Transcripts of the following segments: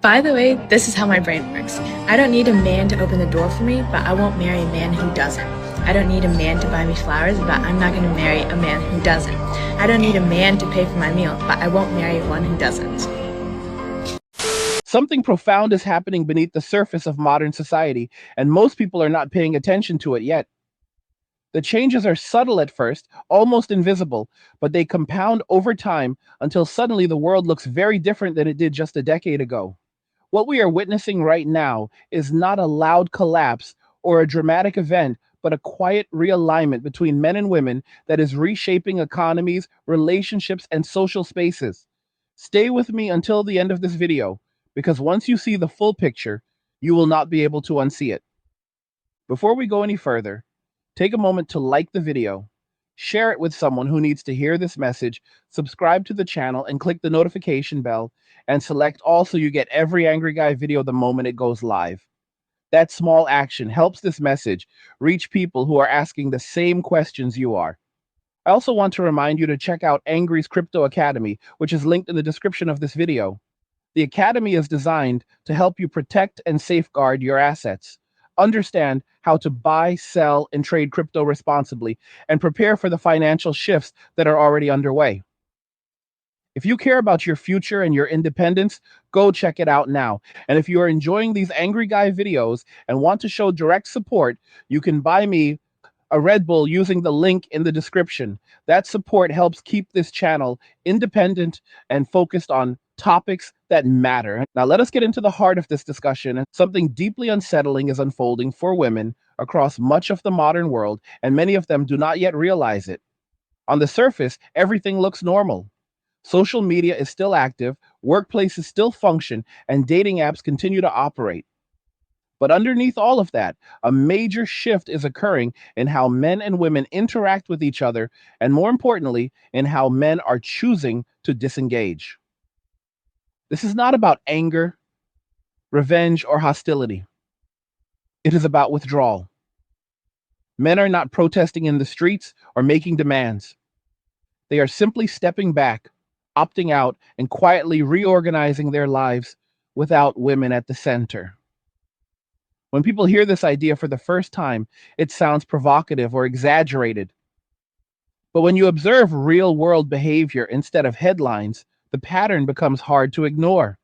By the way, this is how my brain works. I don't need a man to open the door for me, but I won't marry a man who doesn't. I don't need a man to buy me flowers, but I'm not going to marry a man who doesn't. I don't need a man to pay for my meal, but I won't marry one who doesn't. Something profound is happening beneath the surface of modern society, and most people are not paying attention to it yet. The changes are subtle at first, almost invisible, but they compound over time until suddenly the world looks very different than it did just a decade ago. What we are witnessing right now is not a loud collapse or a dramatic event, but a quiet realignment between men and women that is reshaping economies, relationships, and social spaces. Stay with me until the end of this video, because once you see the full picture, you will not be able to unsee it. Before we go any further, take a moment to like the video, share it with someone who needs to hear this message, subscribe to the channel, and click the notification bell, and select all so you get every Angry Guy video the moment it goes live. That small action helps this message reach people who are asking the same questions you are. I also want to remind you to check out Angry's Crypto Academy, which is linked in the description of this video. The Academy is designed to help you protect and safeguard your assets, understand how to buy, sell, and trade crypto responsibly, and prepare for the financial shifts that are already underway. If you care about your future and your independence, go check it out now. And if you are enjoying these Angry Guy videos and want to show direct support, you can buy me a Red Bull using the link in the description. That support helps keep this channel independent and focused on topics that matter. Now, let us get into the heart of this discussion. Something deeply unsettling is unfolding for women across much of the modern world, and many of them do not yet realize it. On the surface, everything looks normal. Social media is still active, workplaces still function, and dating apps continue to operate. But underneath all of that, a major shift is occurring in how men and women interact with each other, and more importantly, in how men are choosing to disengage. This is not about anger, revenge, or hostility. It is about withdrawal. Men are not protesting in the streets or making demands. They are simply stepping back, opting out, and quietly reorganizing their lives without women at the center. When people hear this idea for the first time, it sounds provocative or exaggerated. But when you observe real-world behavior instead of headlines, the pattern becomes hard to ignore.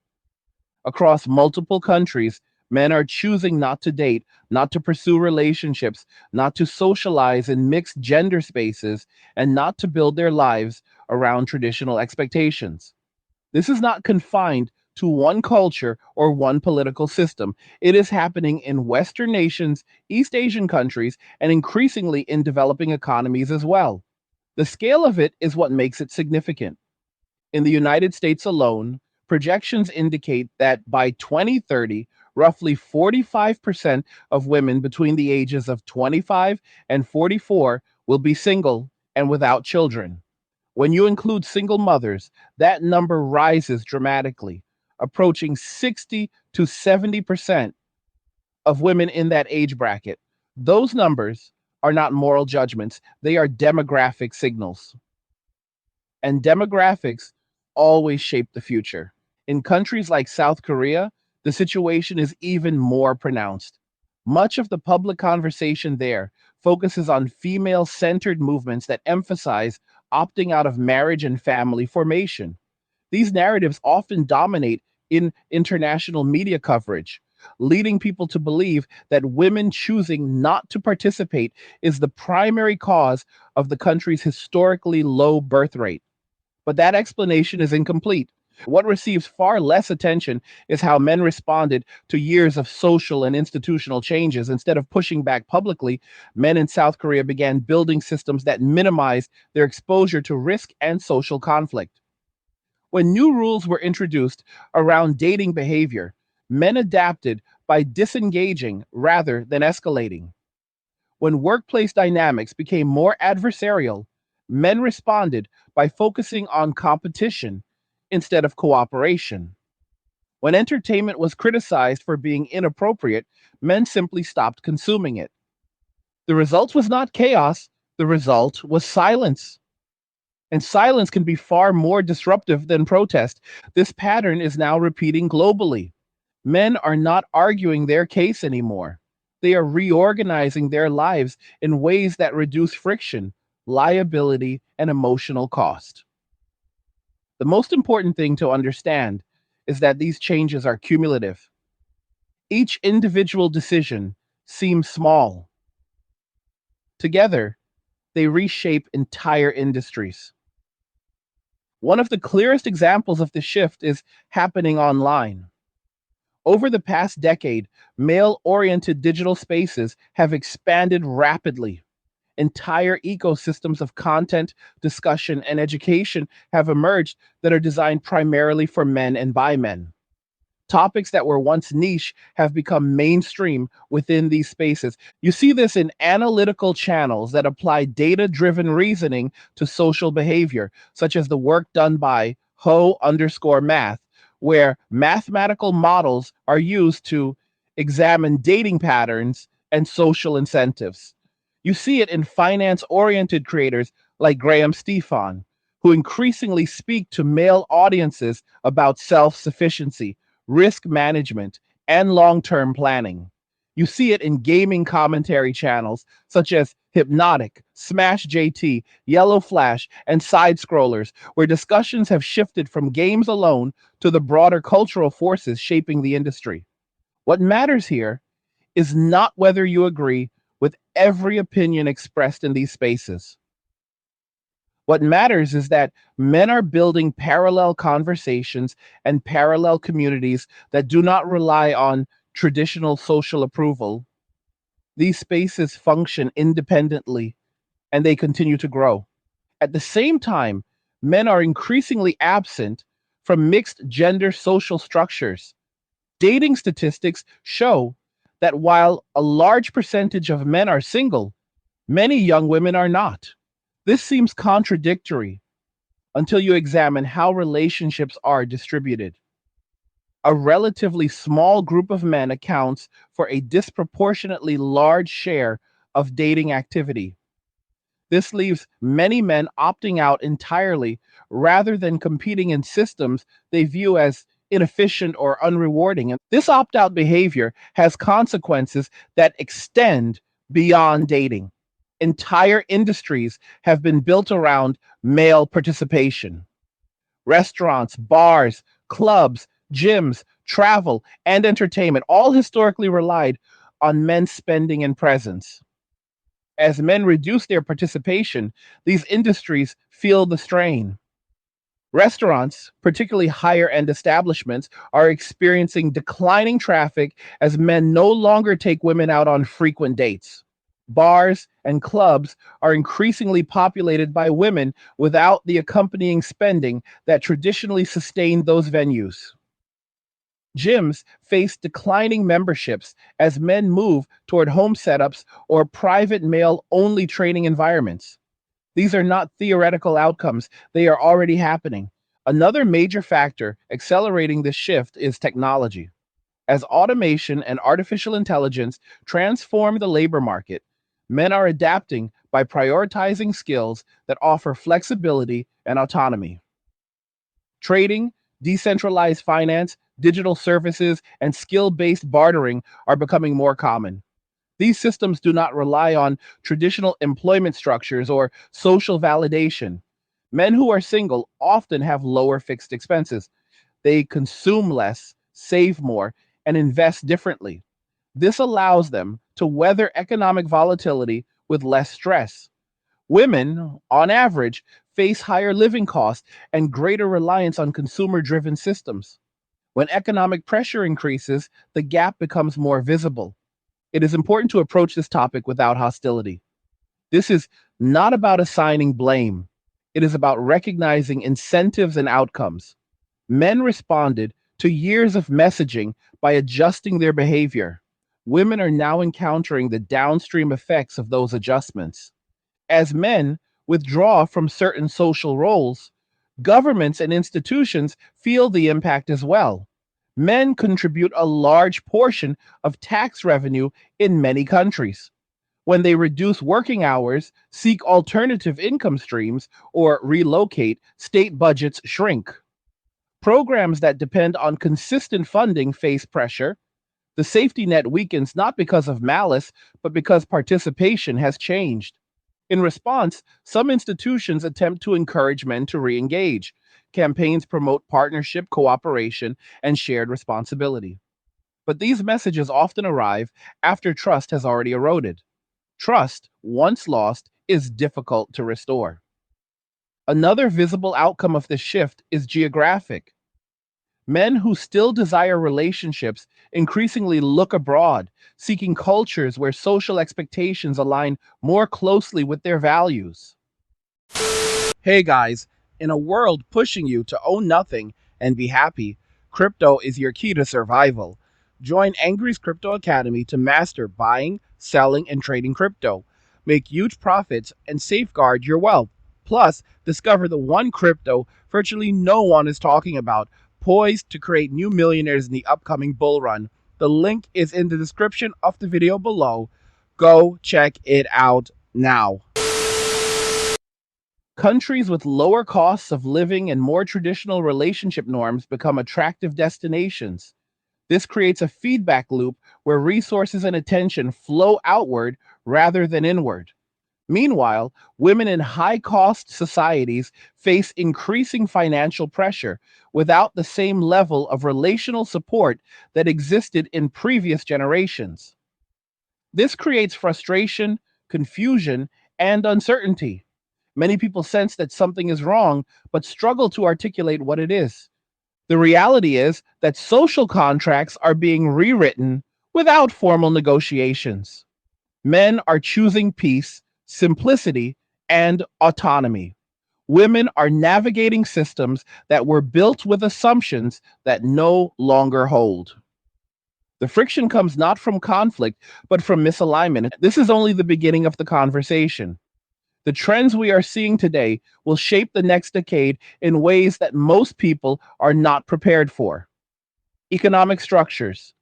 Across multiple countries, men are choosing not to date, not to pursue relationships, not to socialize in mixed gender spaces, and not to build their lives around traditional expectations. This is not confined to one culture or one political system. It is happening in Western nations, East Asian countries, and increasingly in developing economies as well. The scale of it is what makes it significant. In the United States alone, projections indicate that by 2030, roughly 45% of women between the ages of 25 and 44 will be single and without children. When you include single mothers, that number rises dramatically, approaching 60 to 70% of women in that age bracket. Those numbers are not moral judgments, they are demographic signals. And demographics always shape the future. In countries like South Korea, the situation is even more pronounced. Much of the public conversation there focuses on female-centered movements that emphasize opting out of marriage and family formation. These narratives often dominate in international media coverage, leading people to believe that women choosing not to participate is the primary cause of the country's historically low birth rate. But that explanation is incomplete. What receives far less attention is how men responded to years of social and institutional changes. Instead of pushing back publicly, men in South Korea began building systems that minimized their exposure to risk and social conflict. When new rules were introduced around dating behavior, men adapted by disengaging rather than escalating. When workplace dynamics became more adversarial, men responded by focusing on competition instead of cooperation. When entertainment was criticized for being inappropriate, men simply stopped consuming it. The result was not chaos, the result was silence. And silence can be far more disruptive than protest. This pattern is now repeating globally. Men are not arguing their case anymore. They are reorganizing their lives in ways that reduce friction, liability, and emotional cost. The most important thing to understand is that these changes are cumulative. Each individual decision seems small. Together, they reshape entire industries. One of the clearest examples of this shift is happening online. Over the past decade, male oriented digital spaces have expanded rapidly. Entire ecosystems of content, discussion, and education have emerged that are designed primarily for men and by men. Topics that were once niche have become mainstream within these spaces. You see this in analytical channels that apply data driven reasoning to social behavior, such as the work done by Ho_math, where mathematical models are used to examine dating patterns and social incentives. You see it in finance oriented creators like Graham Stephan, who increasingly speak to male audiences about self sufficiency, risk management, and long term planning. You see it in gaming commentary channels such as Hypnotic, Smash JT, Yellow Flash, and Side Scrollers, where discussions have shifted from games alone to the broader cultural forces shaping the industry. What matters here is not whether you agree with every opinion expressed in these spaces. What matters is that men are building parallel conversations and parallel communities that do not rely on traditional social approval. These spaces function independently and they continue to grow. At the same time, men are increasingly absent from mixed gender social structures. Dating statistics show that while a large percentage of men are single, many young women are not. This seems contradictory until you examine how relationships are distributed. A relatively small group of men accounts for a disproportionately large share of dating activity. This leaves many men opting out entirely rather than competing in systems they view as inefficient or unrewarding. And this opt out behavior has consequences that extend beyond dating. Entire industries have been built around male participation. Restaurants, bars, clubs, gyms, travel, and entertainment all historically relied on men's spending and presence. As men reduce their participation, these industries feel the strain. Restaurants, particularly higher end establishments, are experiencing declining traffic as men no longer take women out on frequent dates. Bars and clubs are increasingly populated by women without the accompanying spending that traditionally sustained those venues. Gyms face declining memberships as men move toward home setups or private male only training environments. These are not theoretical outcomes, they are already happening. Another major factor accelerating this shift is technology. As automation and artificial intelligence transform the labor market, men are adapting by prioritizing skills that offer flexibility and autonomy. Trading, decentralized finance, digital services, and skill based bartering are becoming more common. These systems do not rely on traditional employment structures or social validation. Men who are single often have lower fixed expenses. They consume less, save more, and invest differently. This allows them to weather economic volatility with less stress. Women, on average, face higher living costs and greater reliance on consumer driven systems. When economic pressure increases, the gap becomes more visible. It is important to approach this topic without hostility. This is not about assigning blame, it is about recognizing incentives and outcomes. Men responded to years of messaging by adjusting their behavior. Women are now encountering the downstream effects of those adjustments. As men withdraw from certain social roles, governments and institutions feel the impact as well. Men contribute a large portion of tax revenue in many countries. When they reduce working hours, seek alternative income streams, or relocate, state budgets shrink. Programs that depend on consistent funding face pressure. The safety net weakens not because of malice, but because participation has changed. In response, some institutions attempt to encourage men to re engage. Campaigns promote partnership, cooperation, and shared responsibility. But these messages often arrive after trust has already eroded. Trust, once lost, is difficult to restore. Another visible outcome of this shift is geographic. Men who still desire relationships increasingly look abroad, seeking cultures where social expectations align more closely with their values. Hey guys, in a world pushing you to own nothing and be happy, crypto is your key to survival. Join Angry's Crypto Academy to master buying, selling, and trading crypto. Make huge profits and safeguard your wealth. Plus, discover the one crypto virtually no one is talking about, poised to create new millionaires in the upcoming bull run. The link is in the description of the video below. Go check it out now. Countries with lower costs of living and more traditional relationship norms become attractive destinations. This creates a feedback loop where resources and attention flow outward rather than inward. Meanwhile, women in high cost societies face increasing financial pressure without the same level of relational support that existed in previous generations. This creates frustration, confusion, and uncertainty. Many people sense that something is wrong, but struggle to articulate what it is. The reality is that social contracts are being rewritten without formal negotiations. Men are choosing peace, simplicity, and autonomy. Women are navigating systems that were built with assumptions that no longer hold. The friction comes not from conflict, but from misalignment. This is only the beginning of the conversation. The trends we are seeing today will shape the next decade in ways that most people are not prepared for. Economic structures,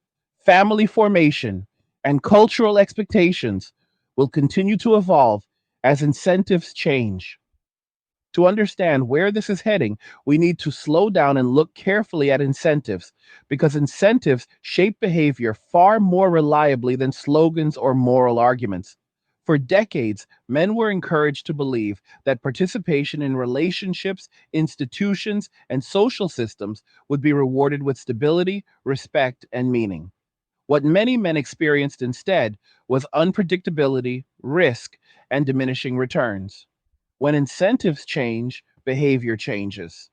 family formation, and cultural expectations will continue to evolve as incentives change. To understand where this is heading, we need to slow down and look carefully at incentives, because incentives shape behavior far more reliably than slogans or moral arguments. For decades, men were encouraged to believe that participation in relationships, institutions, and social systems would be rewarded with stability, respect, and meaning. What many men experienced instead was unpredictability, risk, and diminishing returns. When incentives change, behavior changes.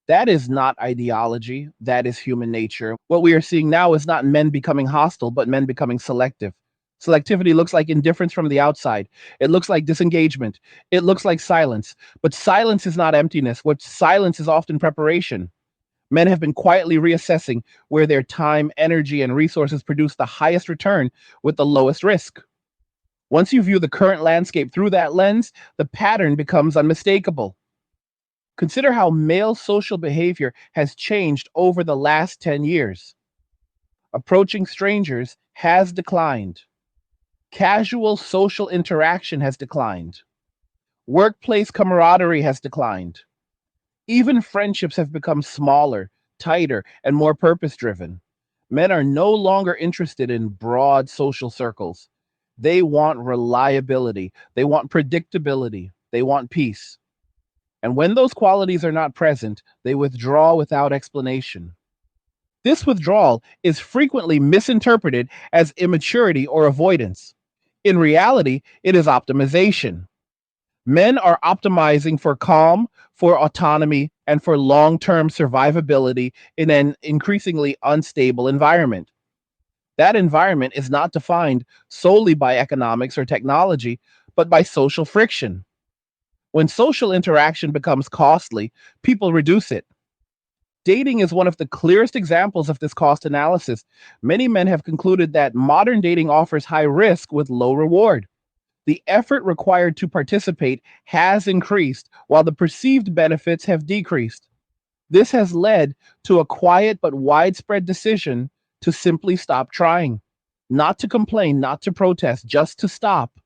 That is not ideology, that is human nature. What we are seeing now is not men becoming hostile, but men becoming selective. Selectivity looks like indifference from the outside. It looks like disengagement. It looks like silence. But silence is not emptiness. What silence is often preparation. Men have been quietly reassessing where their time, energy, and resources produce the highest return with the lowest risk. Once you view the current landscape through that lens, the pattern becomes unmistakable. Consider how male social behavior has changed over the last 10 years. Approaching strangers has declined. Casual social interaction has declined. Workplace camaraderie has declined. Even friendships have become smaller, tighter, and more purpose driven. Men are no longer interested in broad social circles. They want reliability, they want predictability, they want peace. And when those qualities are not present, they withdraw without explanation. This withdrawal is frequently misinterpreted as immaturity or avoidance. In reality, it is optimization. Men are optimizing for calm, for autonomy, and for long term survivability in an increasingly unstable environment. That environment is not defined solely by economics or technology, but by social friction. When social interaction becomes costly, people reduce it. Dating is one of the clearest examples of this cost analysis. Many men have concluded that modern dating offers high risk with low reward. The effort required to participate has increased, while the perceived benefits have decreased. This has led to a quiet but widespread decision to simply stop trying. Not to complain, not to protest, just to stop.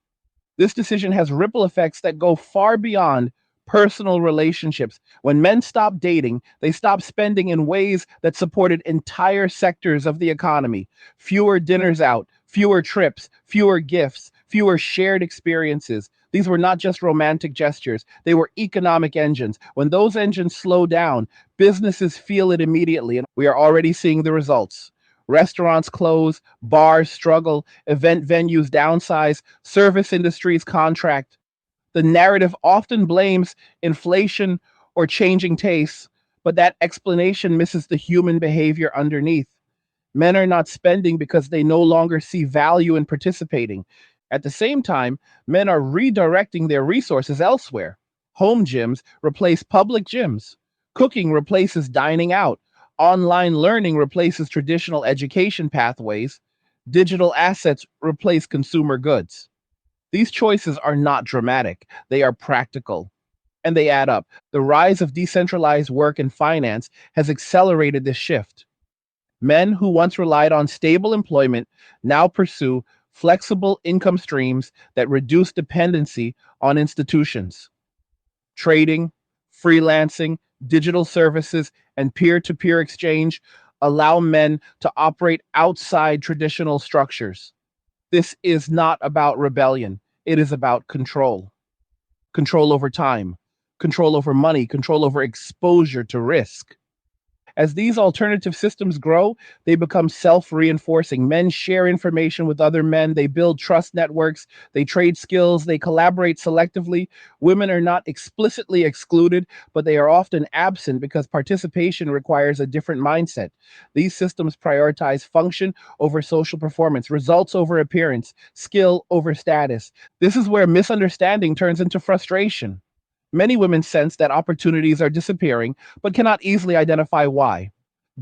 This decision has ripple effects that go far beyond personal relationships. When men stopped dating, they stopped spending in ways that supported entire sectors of the economy. Fewer dinners out, fewer trips, fewer gifts, fewer shared experiences. These were not just romantic gestures, they were economic engines. When those engines slow down, businesses feel it immediately, and we are already seeing the results. Restaurants close, bars struggle, event venues downsize, service industries contract. The narrative often blames inflation or changing tastes, but that explanation misses the human behavior underneath. Men are not spending because they no longer see value in participating. At the same time, men are redirecting their resources elsewhere. Home gyms replace public gyms. Cooking replaces dining out. Online learning replaces traditional education pathways. Digital assets replace consumer goods. These choices are not dramatic, they are practical, and they add up. The rise of decentralized work and finance has accelerated this shift. Men who once relied on stable employment now pursue flexible income streams that reduce dependency on institutions. Trading, freelancing, digital services, and peer to peer exchange allow men to operate outside traditional structures. This is not about rebellion, it is about control. Control over time, control over money, control over exposure to risk. As these alternative systems grow, they become self reinforcing. Men share information with other men, they build trust networks, they trade skills, they collaborate selectively. Women are not explicitly excluded, but they are often absent because participation requires a different mindset. These systems prioritize function over social performance, results over appearance, skill over status. This is where misunderstanding turns into frustration. Many women sense that opportunities are disappearing, but cannot easily identify why.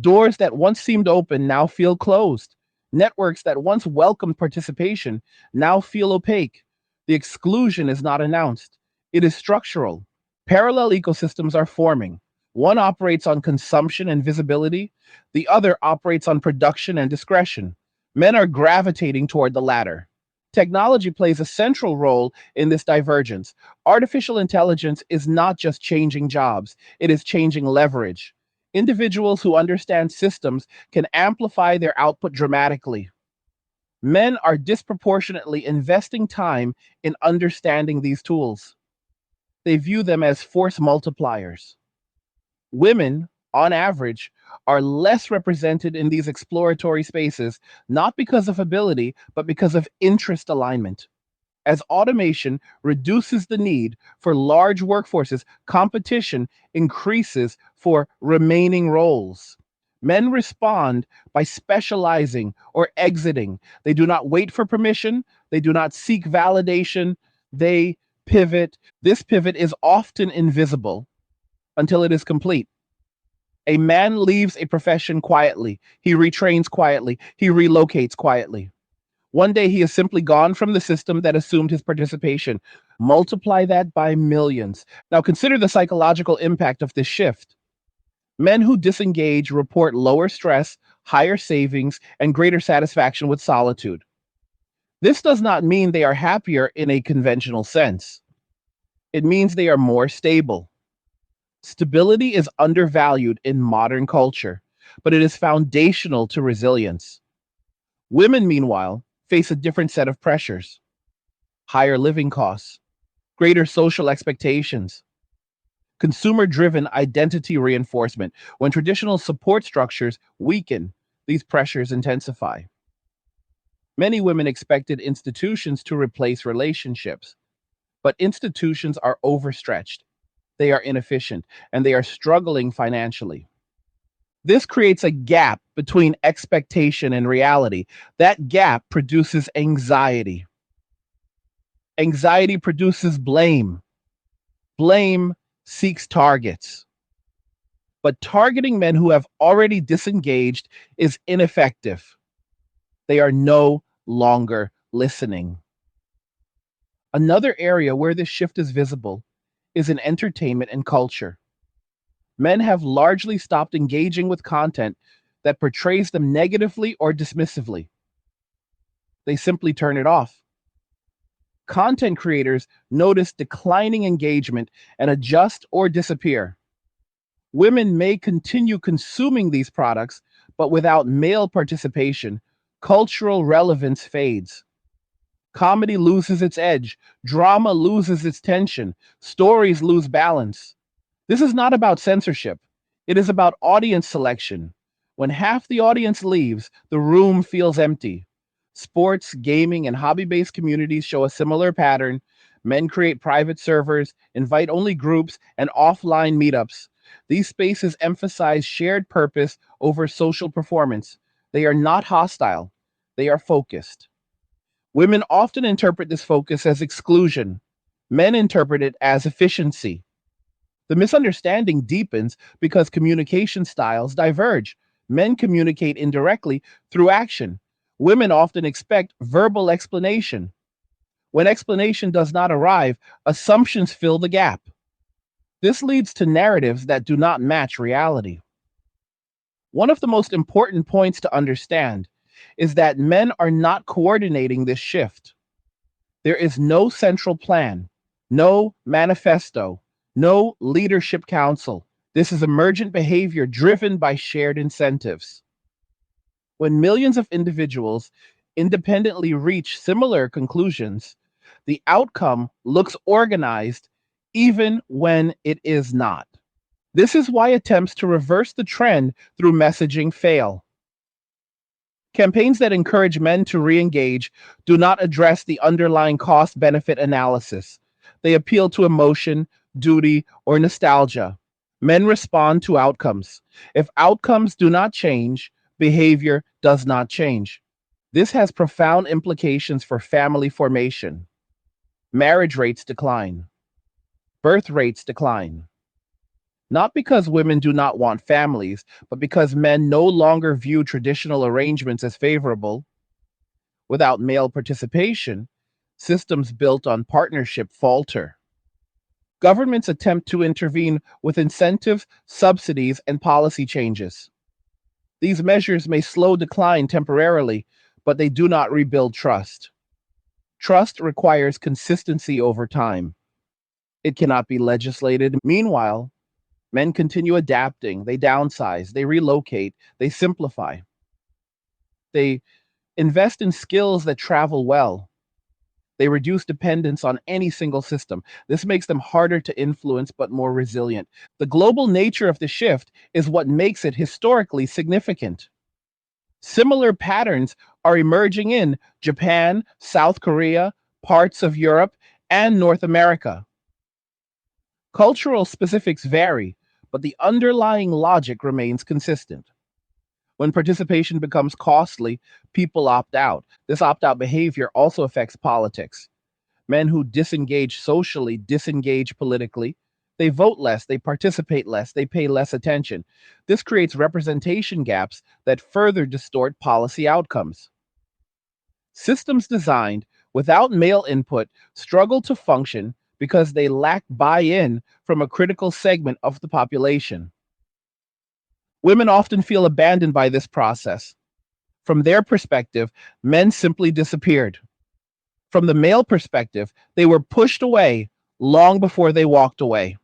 Doors that once seemed open now feel closed. Networks that once welcomed participation now feel opaque. The exclusion is not announced, it is structural. Parallel ecosystems are forming. One operates on consumption and visibility, the other operates on production and discretion. Men are gravitating toward the latter. Technology plays a central role in this divergence. Artificial intelligence is not just changing jobs, it is changing leverage. Individuals who understand systems can amplify their output dramatically. Men are disproportionately investing time in understanding these tools. They view them as force multipliers. Women, on average, are less represented in these exploratory spaces, not because of ability, but because of interest alignment. As automation reduces the need for large workforces, competition increases for remaining roles. Men respond by specializing or exiting. They do not wait for permission, they do not seek validation, they pivot. This pivot is often invisible until it is complete. A man leaves a profession quietly, he retrains quietly, he relocates quietly. One day he is simply gone from the system that assumed his participation. Multiply that by millions. Now consider the psychological impact of this shift. Men who disengage report lower stress, higher savings, and greater satisfaction with solitude. This does not mean they are happier in a conventional sense. It means they are more stable. Stability is undervalued in modern culture, but it is foundational to resilience. Women, meanwhile, face a different set of pressures: higher living costs, greater social expectations, consumer driven identity reinforcement. When traditional support structures weaken, these pressures intensify. Many women expected institutions to replace relationships, but institutions are overstretched, they are inefficient, and they are struggling financially. This creates a gap between expectation and reality. That gap produces anxiety. Anxiety produces blame. Blame seeks targets. But targeting men who have already disengaged is ineffective. They are no longer listening. Another area where this shift is visible is in entertainment and culture. Men have largely stopped engaging with content that portrays them negatively or dismissively. They simply turn it off. Content creators notice declining engagement and adjust or disappear. Women may continue consuming these products, but without male participation, cultural relevance fades. Comedy loses its edge, drama loses its tension, stories lose balance. This is not about censorship, it is about audience selection. When half the audience leaves, the room feels empty. Sports, gaming, and hobby based communities show a similar pattern. Men create private servers, invite only groups, and offline meetups. These spaces emphasize shared purpose over social performance. They are not hostile, they are focused. Women often interpret this focus as exclusion. Men interpret it as efficiency. The misunderstanding deepens because communication styles diverge. Men communicate indirectly through action. Women often expect verbal explanation. When explanation does not arrive, assumptions fill the gap. This leads to narratives that do not match reality. One of the most important points to understand is that men are not coordinating this shift. There is no central plan, no manifesto, no leadership council. This is emergent behavior driven by shared incentives. When millions of individuals independently reach similar conclusions, the outcome looks organized even when it is not. This is why attempts to reverse the trend through messaging fail. Campaigns that encourage men to re engage do not address the underlying cost benefit analysis. They appeal to emotion, duty, or nostalgia. Men respond to outcomes. If outcomes do not change, behavior does not change. This has profound implications for family formation. Marriage rates decline, birth rates decline. Not because women do not want families, but because men no longer view traditional arrangements as favorable. Without male participation, systems built on partnership falter. Governments attempt to intervene with incentives, subsidies, and policy changes. These measures may slow decline temporarily, but they do not rebuild trust. Trust requires consistency over time. It cannot be legislated. Meanwhile, men continue adapting, they downsize, they relocate, they simplify. They invest in skills that travel well. They reduce dependence on any single system. This makes them harder to influence but more resilient. The global nature of the shift is what makes it historically significant. Similar patterns are emerging in Japan, South Korea, parts of Europe, and North America. Cultural specifics vary, but the underlying logic remains consistent. When participation becomes costly, people opt out. This opt out behavior also affects politics. Men who disengage socially disengage politically. They vote less, they participate less, they pay less attention. This creates representation gaps that further distort policy outcomes. Systems designed without male input struggle to function because they lack buy in from a critical segment of the population. Women often feel abandoned by this process. From their perspective, men simply disappeared. From the male perspective, they were pushed away long before they walked away.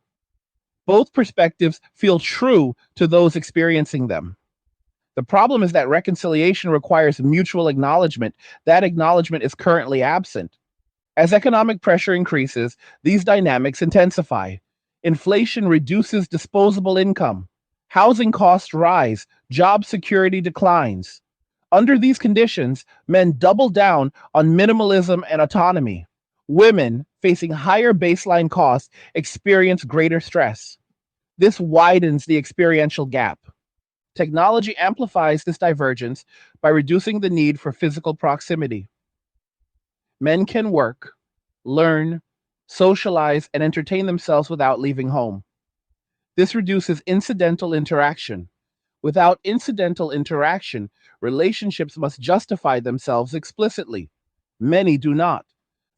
Both perspectives feel true to those experiencing them. The problem is that reconciliation requires mutual acknowledgement. That acknowledgement is currently absent. As economic pressure increases, these dynamics intensify. Inflation reduces disposable income. Housing costs rise. Job security declines. Under these conditions, men double down on minimalism and autonomy. Women, facing higher baseline costs, experience greater stress. This widens the experiential gap. Technology amplifies this divergence by reducing the need for physical proximity. Men can work, learn, socialize, and entertain themselves without leaving home. This reduces incidental interaction. Without incidental interaction, relationships must justify themselves explicitly. Many do not.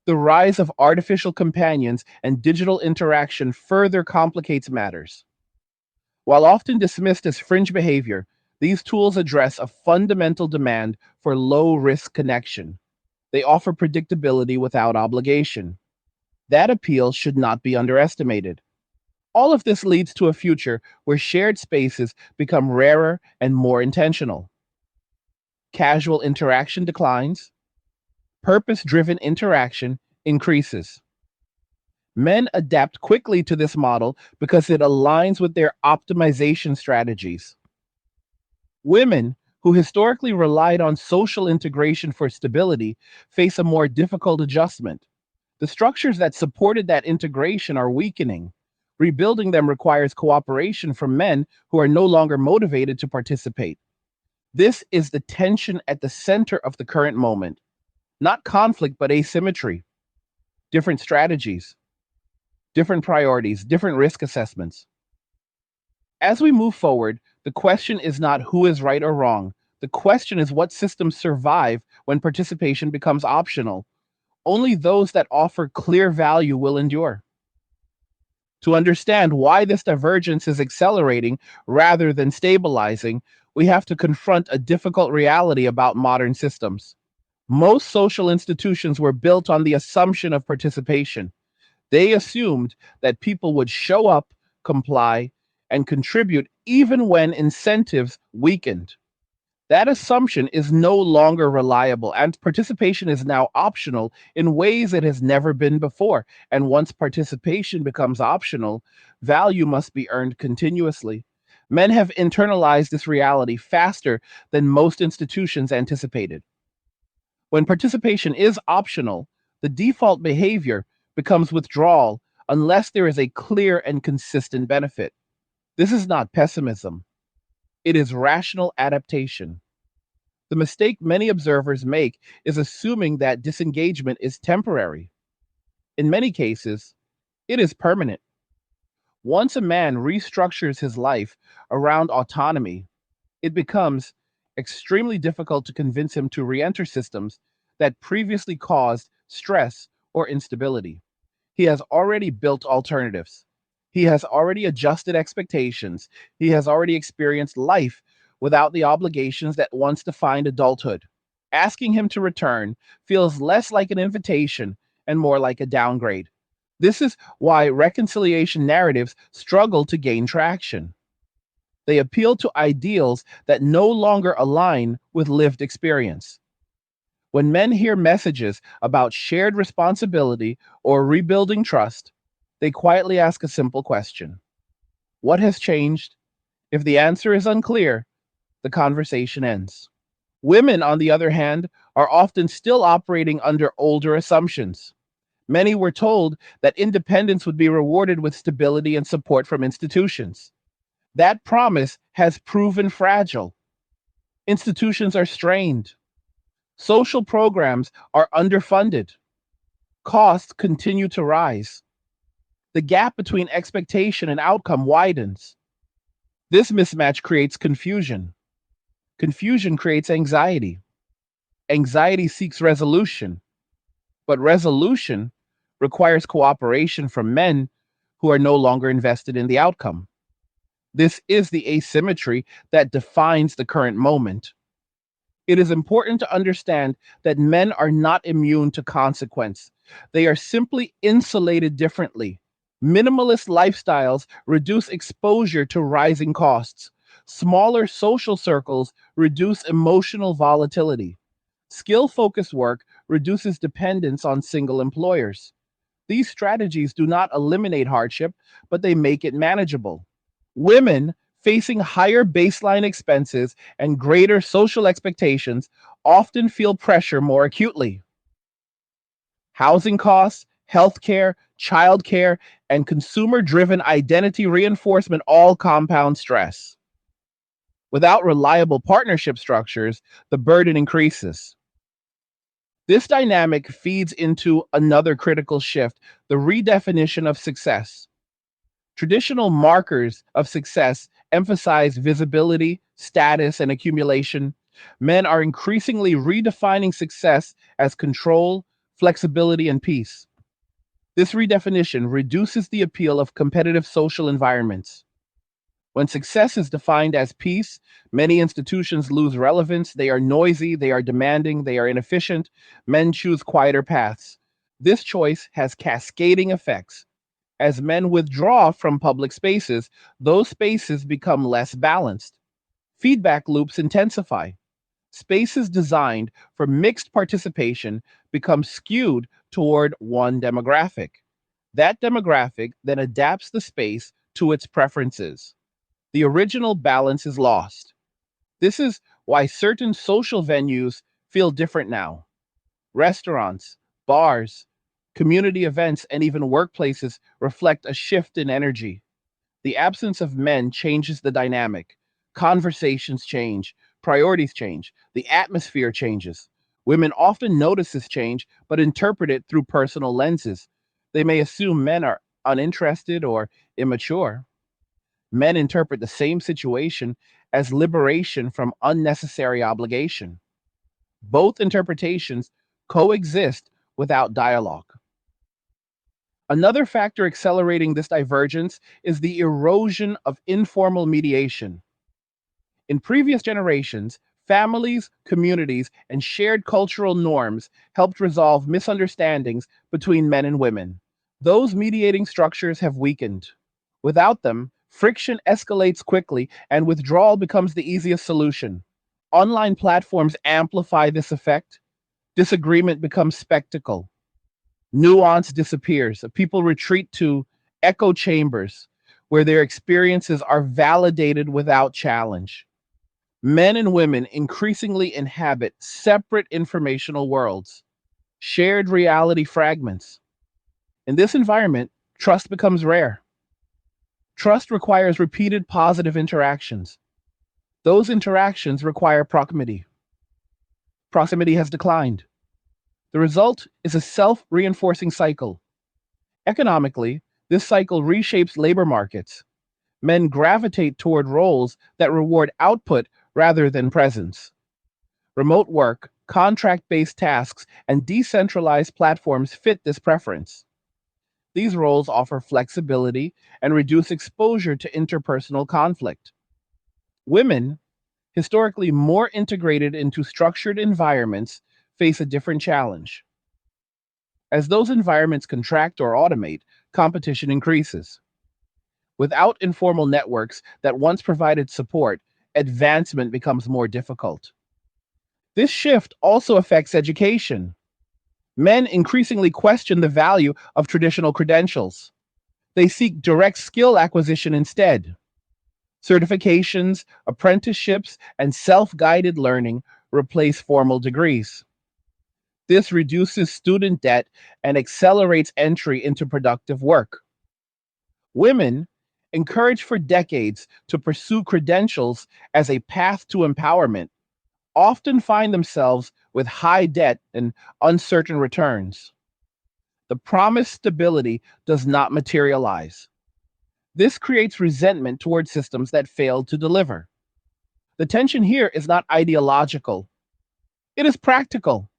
The rise of artificial companions and digital interaction further complicates matters. While often dismissed as fringe behavior, these tools address a fundamental demand for low risk connection. They offer predictability without obligation. That appeal should not be underestimated. All of this leads to a future where shared spaces become rarer and more intentional. Casual interaction declines, purpose driven interaction increases. Men adapt quickly to this model because it aligns with their optimization strategies. Women, who historically relied on social integration for stability, face a more difficult adjustment. The structures that supported that integration are weakening. Rebuilding them requires cooperation from men who are no longer motivated to participate. This is the tension at the center of the current moment. Not conflict, but asymmetry. Different strategies, different priorities, different risk assessments. As we move forward, the question is not who is right or wrong. The question is what systems survive when participation becomes optional. Only those that offer clear value will endure. To understand why this divergence is accelerating rather than stabilizing, we have to confront a difficult reality about modern systems. Most social institutions were built on the assumption of participation. They assumed that people would show up, comply, and contribute even when incentives weakened. That assumption is no longer reliable, and participation is now optional in ways it has never been before. And once participation becomes optional, value must be earned continuously. Men have internalized this reality faster than most institutions anticipated. When participation is optional, the default behavior becomes withdrawal unless there is a clear and consistent benefit. This is not pessimism, it is rational adaptation. The mistake many observers make is assuming that disengagement is temporary. In many cases, it is permanent. Once a man restructures his life around autonomy, it becomes extremely difficult to convince him to re enter systems that previously caused stress or instability. He has already built alternatives. He has already adjusted expectations. He has already experienced life without the obligations that once defined adulthood. Asking him to return feels less like an invitation and more like a downgrade. This is why reconciliation narratives struggle to gain traction. They appeal to ideals that no longer align with lived experience. When men hear messages about shared responsibility or rebuilding trust, they quietly ask a simple question: what has changed? If the answer is unclear, the conversation ends. Women, on the other hand, are often still operating under older assumptions. Many were told that independence would be rewarded with stability and support from institutions. That promise has proven fragile. Institutions are strained. Social programs are underfunded. Costs continue to rise. The gap between expectation and outcome widens. This mismatch creates confusion. Confusion creates anxiety. Anxiety seeks resolution, but resolution requires cooperation from men who are no longer invested in the outcome. This is the asymmetry that defines the current moment. It is important to understand that men are not immune to consequence. They are simply insulated differently. Minimalist lifestyles reduce exposure to rising costs. Smaller social circles reduce emotional volatility. Skill focused work reduces dependence on single employers. These strategies do not eliminate hardship, but they make it manageable. Women facing higher baseline expenses and greater social expectations often feel pressure more acutely. Housing costs, healthcare, childcare, and consumer driven identity reinforcement all compound stress. Without reliable partnership structures, the burden increases. This dynamic feeds into another critical shift: the redefinition of success. Traditional markers of success emphasize visibility, status, and accumulation. Men are increasingly redefining success as control, flexibility, and peace. This redefinition reduces the appeal of competitive social environments. When success is defined as peace, many institutions lose relevance. They are noisy, they are demanding, they are inefficient. Men choose quieter paths. This choice has cascading effects. As men withdraw from public spaces, those spaces become less balanced. Feedback loops intensify. Spaces designed for mixed participation become skewed toward one demographic. That demographic then adapts the space to its preferences. The original balance is lost. This is why certain social venues feel different now. Restaurants, bars, community events, and even workplaces reflect a shift in energy. The absence of men changes the dynamic. Conversations change, priorities change, the atmosphere changes. Women often notice this change but interpret it through personal lenses. They may assume men are uninterested or immature. Men interpret the same situation as liberation from unnecessary obligation. Both interpretations coexist without dialogue. Another factor accelerating this divergence is the erosion of informal mediation. In previous generations, families, communities, and shared cultural norms helped resolve misunderstandings between men and women. Those mediating structures have weakened. Without them, friction escalates quickly and withdrawal becomes the easiest solution. Online platforms amplify this effect. Disagreement becomes spectacle. Nuance disappears. People retreat to echo chambers where their experiences are validated without challenge. Men and women increasingly inhabit separate informational worlds, shared reality fragments. In this environment, trust becomes rare. Trust requires repeated positive interactions. Those interactions require proximity. Proximity has declined. The result is a self reinforcing cycle. Economically, this cycle reshapes labor markets. Men gravitate toward roles that reward output rather than presence. Remote work, contract based tasks, and decentralized platforms fit this preference. These roles offer flexibility and reduce exposure to interpersonal conflict. Women, historically more integrated into structured environments, face a different challenge. As those environments contract or automate, competition increases. Without informal networks that once provided support, advancement becomes more difficult. This shift also affects education. Men increasingly question the value of traditional credentials. They seek direct skill acquisition instead. Certifications, apprenticeships, and self guided learning replace formal degrees. This reduces student debt and accelerates entry into productive work. Women, encouraged for decades to pursue credentials as a path to empowerment, often find themselves with high debt and uncertain returns. The promised stability does not materialize. This creates resentment toward systems that failed to deliver. The tension here is not ideological, it is practical.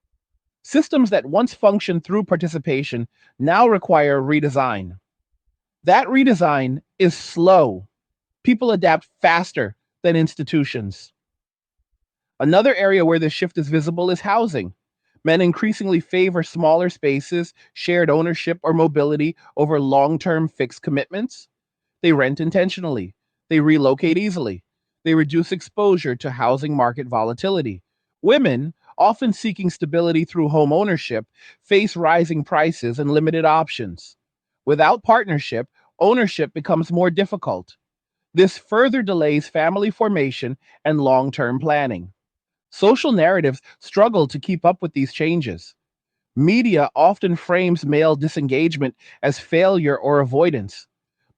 Systems that once functioned through participation now require redesign. That redesign is slow. People adapt faster than institutions. Another area where this shift is visible is housing. Men increasingly favor smaller spaces, shared ownership, or mobility over long term fixed commitments. They rent intentionally. They relocate easily. They reduce exposure to housing market volatility. Women, often seeking stability through home ownership, face rising prices and limited options. Without partnership, ownership becomes more difficult. This further delays family formation and long term planning. Social narratives struggle to keep up with these changes. Media often frames male disengagement as failure or avoidance,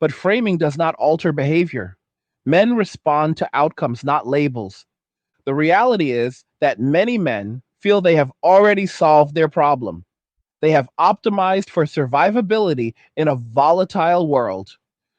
but framing does not alter behavior. Men respond to outcomes, not labels. The reality is that many men feel they have already solved their problem. They have optimized for survivability in a volatile world.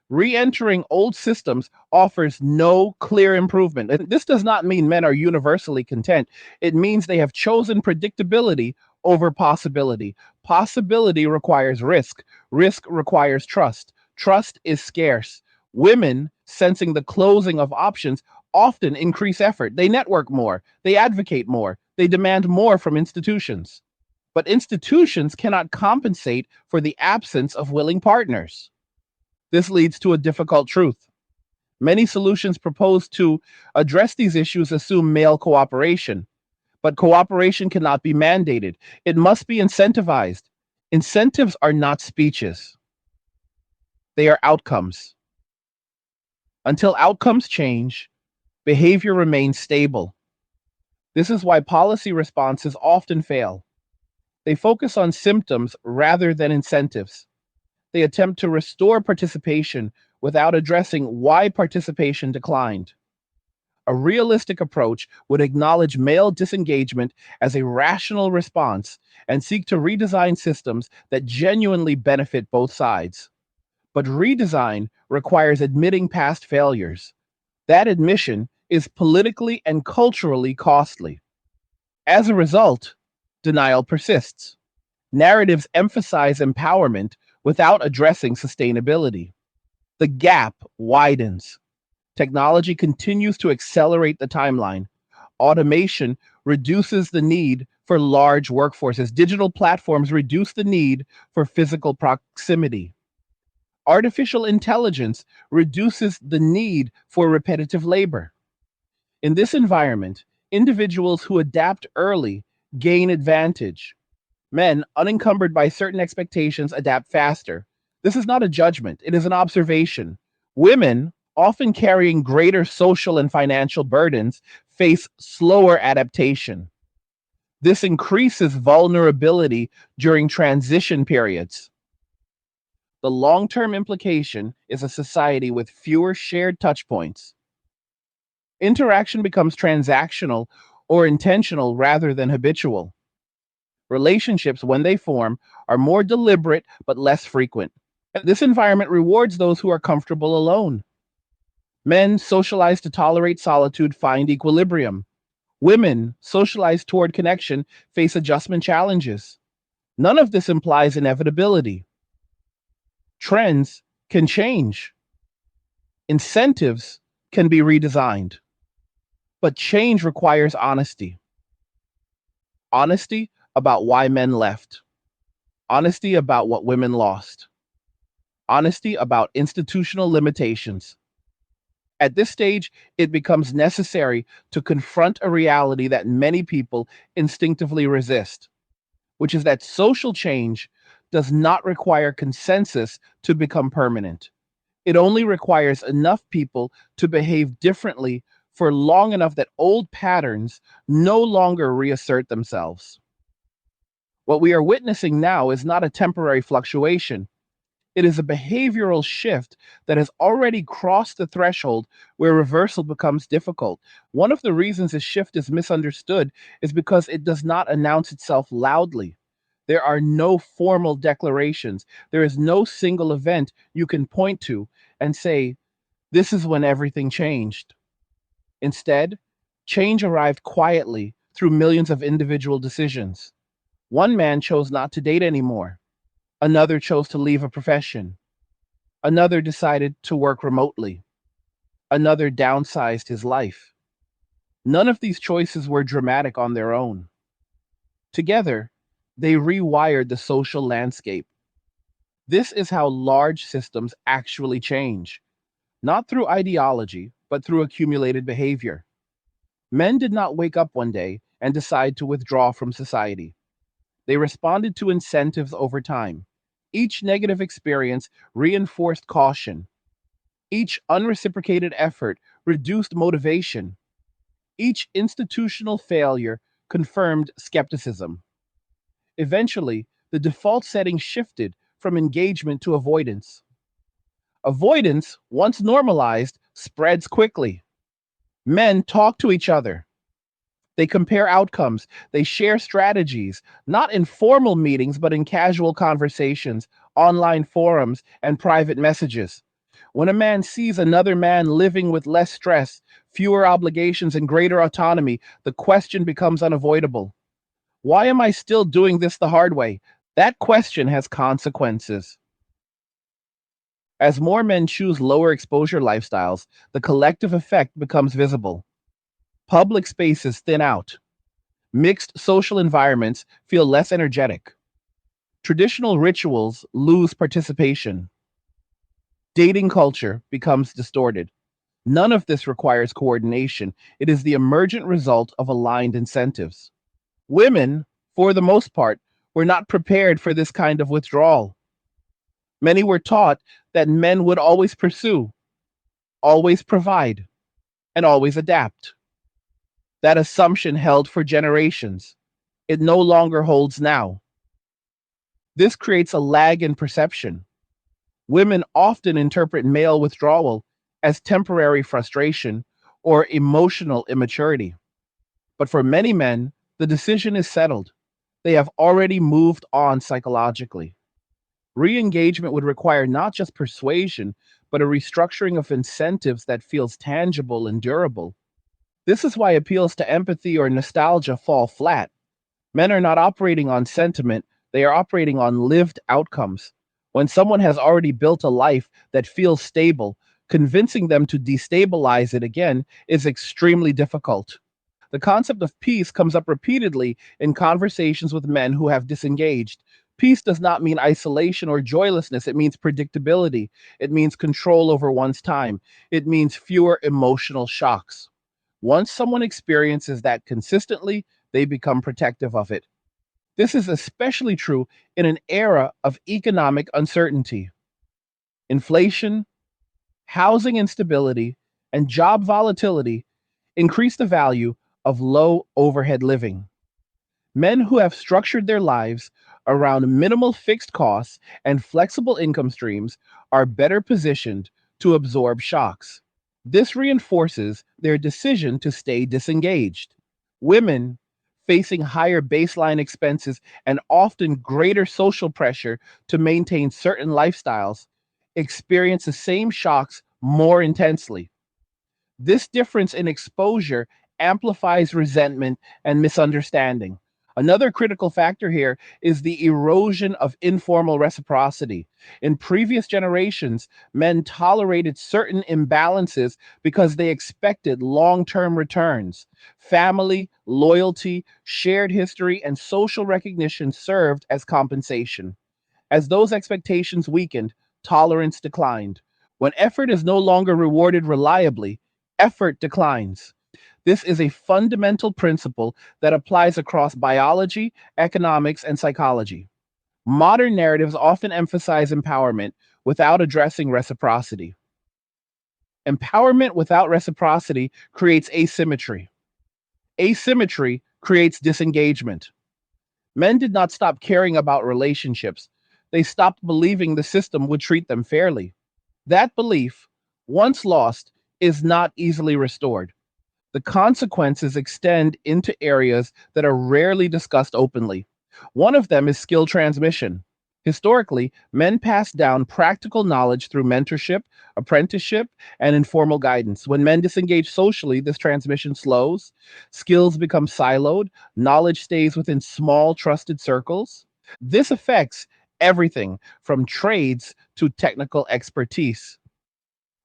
Re entering old systems offers no clear improvement. And this does not mean men are universally content. It means they have chosen predictability over possibility. Possibility requires risk. Risk requires trust. Trust is scarce. Women sensing the closing of options, often increase effort. They network more, they advocate more, they demand more from institutions. But institutions cannot compensate for the absence of willing partners. This leads to a difficult truth. Many solutions proposed to address these issues assume male cooperation, but cooperation cannot be mandated. It must be incentivized. Incentives are not speeches, they are outcomes. Until outcomes change, behavior remains stable. This is why policy responses often fail. They focus on symptoms rather than incentives. They attempt to restore participation without addressing why participation declined. A realistic approach would acknowledge male disengagement as a rational response and seek to redesign systems that genuinely benefit both sides. But redesign requires admitting past failures. That admission is politically and culturally costly. As a result, denial persists. Narratives emphasize empowerment without addressing sustainability. The gap widens. Technology continues to accelerate the timeline. Automation reduces the need for large workforces. Digital platforms reduce the need for physical proximity. Artificial intelligence reduces the need for repetitive labor. In this environment, individuals who adapt early gain advantage. Men, unencumbered by certain expectations, adapt faster. This is not a judgment, it is an observation. Women, often carrying greater social and financial burdens, face slower adaptation. This increases vulnerability during transition periods. The long term implication is a society with fewer shared touchpoints. Interaction becomes transactional or intentional rather than habitual. Relationships, when they form, are more deliberate but less frequent. This environment rewards those who are comfortable alone. Men, socialized to tolerate solitude, find equilibrium. Women, socialized toward connection, face adjustment challenges. None of this implies inevitability. Trends can change. Incentives can be redesigned. But change requires honesty. Honesty about why men left. Honesty about what women lost. Honesty about institutional limitations. At this stage, it becomes necessary to confront a reality that many people instinctively resist, which is that social change does not require consensus to become permanent. It only requires enough people to behave differently for long enough that old patterns no longer reassert themselves. What we are witnessing now is not a temporary fluctuation. It is a behavioral shift that has already crossed the threshold where reversal becomes difficult. One of the reasons this shift is misunderstood is because it does not announce itself loudly. There are no formal declarations. There is no single event you can point to and say, this is when everything changed. Instead, change arrived quietly through millions of individual decisions. One man chose not to date anymore. Another chose to leave a profession. Another decided to work remotely. Another downsized his life. None of these choices were dramatic on their own. Together, they rewired the social landscape. This is how large systems actually change, not through ideology, but through accumulated behavior. Men did not wake up one day and decide to withdraw from society. They responded to incentives over time. Each negative experience reinforced caution. Each unreciprocated effort reduced motivation. Each institutional failure confirmed skepticism. Eventually, the default setting shifted from engagement to avoidance. Avoidance, once normalized, spreads quickly. Men talk to each other. They compare outcomes. They share strategies, not in formal meetings, but in casual conversations, online forums, and private messages. When a man sees another man living with less stress, fewer obligations, and greater autonomy, the question becomes unavoidable. Why am I still doing this the hard way? That question has consequences. As more men choose lower exposure lifestyles, the collective effect becomes visible. Public spaces thin out. Mixed social environments feel less energetic. Traditional rituals lose participation. Dating culture becomes distorted. None of this requires coordination. It is the emergent result of aligned incentives. Women, for the most part, were not prepared for this kind of withdrawal. Many were taught that men would always pursue, always provide, and always adapt. That assumption held for generations. It no longer holds now. This creates a lag in perception. Women often interpret male withdrawal as temporary frustration or emotional immaturity. But for many men, the decision is settled. They have already moved on psychologically. Re engagement would require not just persuasion, but a restructuring of incentives that feels tangible and durable. This is why appeals to empathy or nostalgia fall flat. Men are not operating on sentiment, they are operating on lived outcomes. When someone has already built a life that feels stable, convincing them to destabilize it again is extremely difficult. The concept of peace comes up repeatedly in conversations with men who have disengaged. Peace does not mean isolation or joylessness, it means predictability. It means control over one's time. It means fewer emotional shocks. Once someone experiences that consistently, they become protective of it. This is especially true in an era of economic uncertainty. Inflation, housing instability, and job volatility increase the value of low overhead living. Men who have structured their lives around minimal fixed costs and flexible income streams are better positioned to absorb shocks. This reinforces their decision to stay disengaged. Women, facing higher baseline expenses and often greater social pressure to maintain certain lifestyles, experience the same shocks more intensely. This difference in exposure amplifies resentment and misunderstanding. Another critical factor here is the erosion of informal reciprocity. In previous generations, men tolerated certain imbalances because they expected long term returns. Family, loyalty, shared history, and social recognition served as compensation. As those expectations weakened, tolerance declined. When effort is no longer rewarded reliably, effort declines. This is a fundamental principle that applies across biology, economics, and psychology. Modern narratives often emphasize empowerment without addressing reciprocity. Empowerment without reciprocity creates asymmetry. Asymmetry creates disengagement. Men did not stop caring about relationships, they stopped believing the system would treat them fairly. That belief, once lost, is not easily restored. The consequences extend into areas that are rarely discussed openly. One of them is skill transmission. Historically, men passed down practical knowledge through mentorship, apprenticeship, and informal guidance. When men disengage socially, this transmission slows, skills become siloed, knowledge stays within small, trusted circles. This affects everything from trades to technical expertise.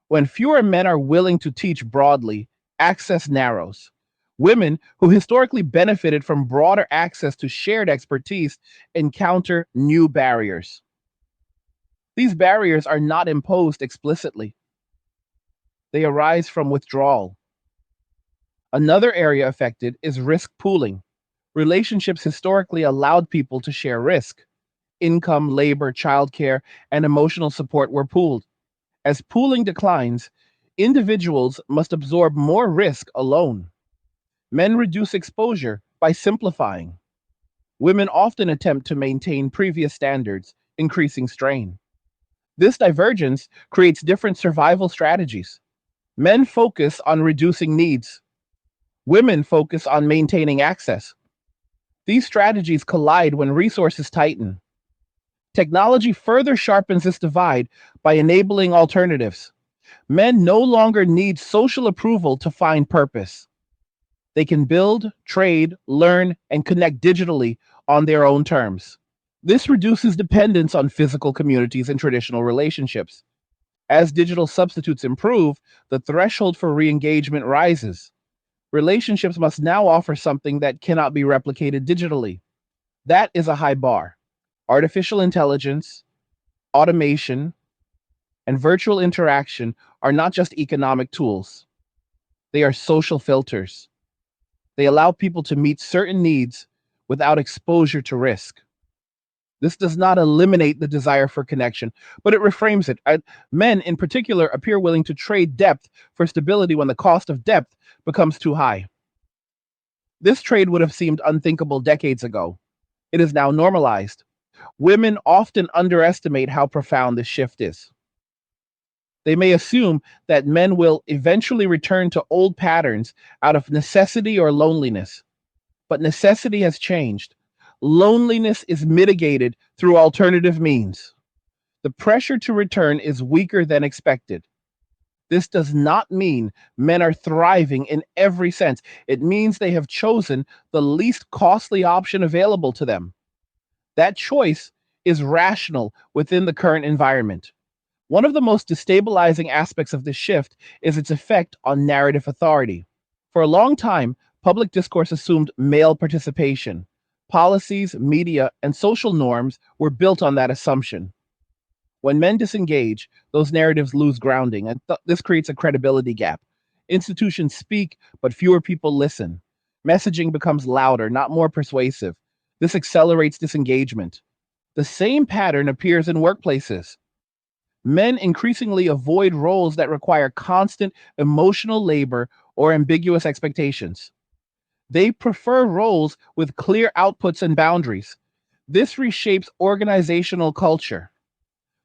When fewer men are willing to teach broadly, access narrows. Women who historically benefited from broader access to shared expertise encounter new barriers. These barriers are not imposed explicitly, they arise from withdrawal. Another area affected is risk pooling. Relationships historically allowed people to share risk. Income, labor, childcare, and emotional support were pooled. As pooling declines, individuals must absorb more risk alone. Men reduce exposure by simplifying. Women often attempt to maintain previous standards, increasing strain. This divergence creates different survival strategies. Men focus on reducing needs. Women focus on maintaining access. These strategies collide when resources tighten. Technology further sharpens this divide by enabling alternatives. Men no longer need social approval to find purpose. They can build, trade, learn, and connect digitally on their own terms. This reduces dependence on physical communities and traditional relationships. As digital substitutes improve, the threshold for re engagement rises. Relationships must now offer something that cannot be replicated digitally. That is a high bar. Artificial intelligence, automation, and virtual interaction are not just economic tools, they are social filters. They allow people to meet certain needs without exposure to risk. This does not eliminate the desire for connection, but it reframes it. Men, in particular, appear willing to trade depth for stability when the cost of depth becomes too high. This trade would have seemed unthinkable decades ago. It is now normalized. Women often underestimate how profound this shift is. They may assume that men will eventually return to old patterns out of necessity or loneliness. But necessity has changed. Loneliness is mitigated through alternative means. The pressure to return is weaker than expected. This does not mean men are thriving in every sense. It means they have chosen the least costly option available to them. That choice is rational within the current environment. One of the most destabilizing aspects of this shift is its effect on narrative authority. For a long time, public discourse assumed male participation. Policies, media, and social norms were built on that assumption. When men disengage, those narratives lose grounding, and this creates a credibility gap. Institutions speak, but fewer people listen. Messaging becomes louder, not more persuasive. This accelerates disengagement. The same pattern appears in workplaces. Men increasingly avoid roles that require constant emotional labor or ambiguous expectations. They prefer roles with clear outputs and boundaries. This reshapes organizational culture.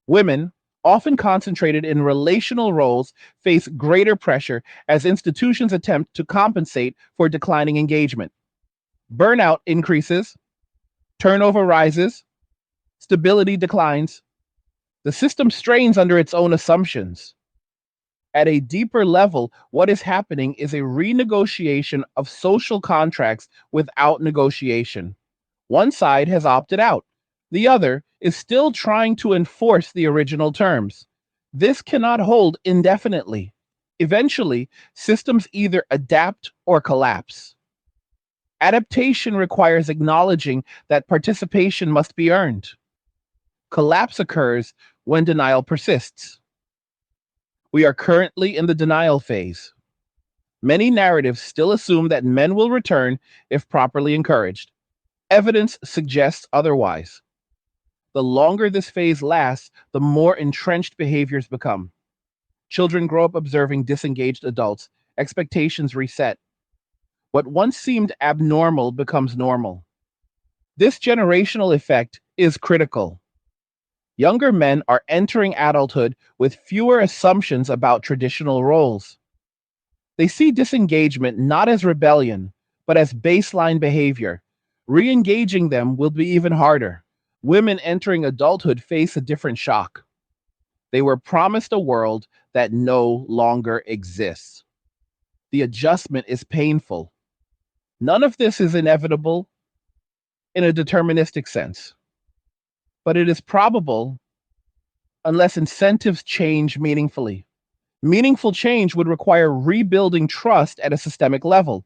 Women, often concentrated in relational roles, face greater pressure as institutions attempt to compensate for declining engagement. Burnout increases, turnover rises, stability declines. The system strains under its own assumptions. At a deeper level, what is happening is a renegotiation of social contracts without negotiation. One side has opted out. The other is still trying to enforce the original terms. This cannot hold indefinitely. Eventually, systems either adapt or collapse. Adaptation requires acknowledging that participation must be earned. Collapse occurs when denial persists. We are currently in the denial phase. Many narratives still assume that men will return if properly encouraged. Evidence suggests otherwise. The longer this phase lasts, the more entrenched behaviors become. Children grow up observing disengaged adults. Expectations reset. What once seemed abnormal becomes normal. This generational effect is critical. Younger men are entering adulthood with fewer assumptions about traditional roles. They see disengagement not as rebellion, but as baseline behavior. Re engaging them will be even harder. Women entering adulthood face a different shock. They were promised a world that no longer exists. The adjustment is painful. None of this is inevitable in a deterministic sense, but it is probable unless incentives change meaningfully. Meaningful change would require rebuilding trust at a systemic level.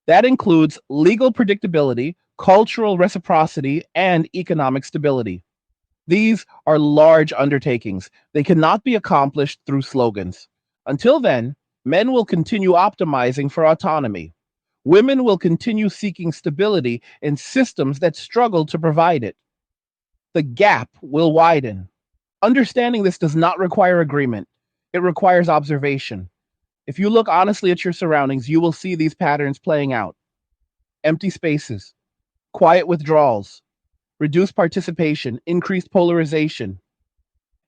That includes legal predictability, cultural reciprocity, and economic stability. These are large undertakings. They cannot be accomplished through slogans. Until then, men will continue optimizing for autonomy. Women will continue seeking stability in systems that struggle to provide it. The gap will widen. Understanding this does not require agreement, it requires observation. If you look honestly at your surroundings, you will see these patterns playing out. Empty spaces, quiet withdrawals, reduced participation, increased polarization.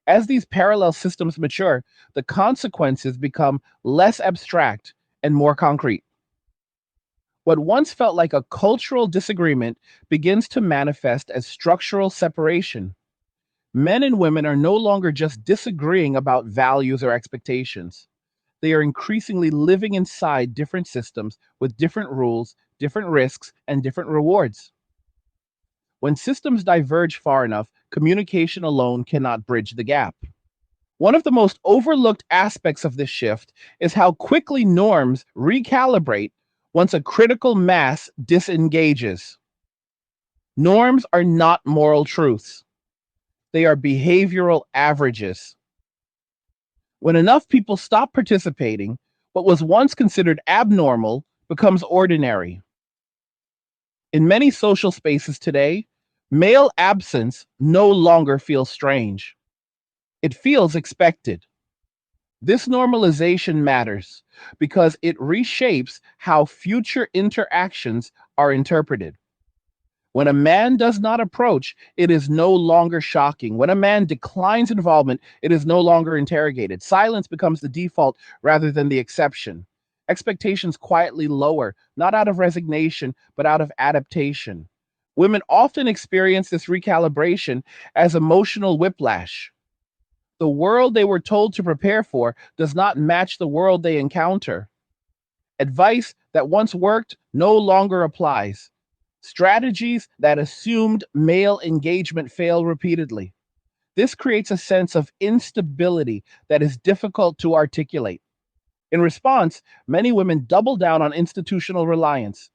As these parallel systems mature, the consequences become less abstract and more concrete. What once felt like a cultural disagreement begins to manifest as structural separation. Men and women are no longer just disagreeing about values or expectations. They are increasingly living inside different systems with different rules, different risks, and different rewards. When systems diverge far enough, communication alone cannot bridge the gap. One of the most overlooked aspects of this shift is how quickly norms recalibrate once a critical mass disengages. Norms are not moral truths, they are behavioral averages. When enough people stop participating, what was once considered abnormal becomes ordinary. In many social spaces today, male absence no longer feels strange. It feels expected. This normalization matters because it reshapes how future interactions are interpreted. When a man does not approach, it is no longer shocking. When a man declines involvement, it is no longer interrogated. Silence becomes the default rather than the exception. Expectations quietly lower, not out of resignation, but out of adaptation. Women often experience this recalibration as emotional whiplash. The world they were told to prepare for does not match the world they encounter. Advice that once worked no longer applies. Strategies that assumed male engagement fail repeatedly. This creates a sense of instability that is difficult to articulate. In response, many women double down on institutional reliance.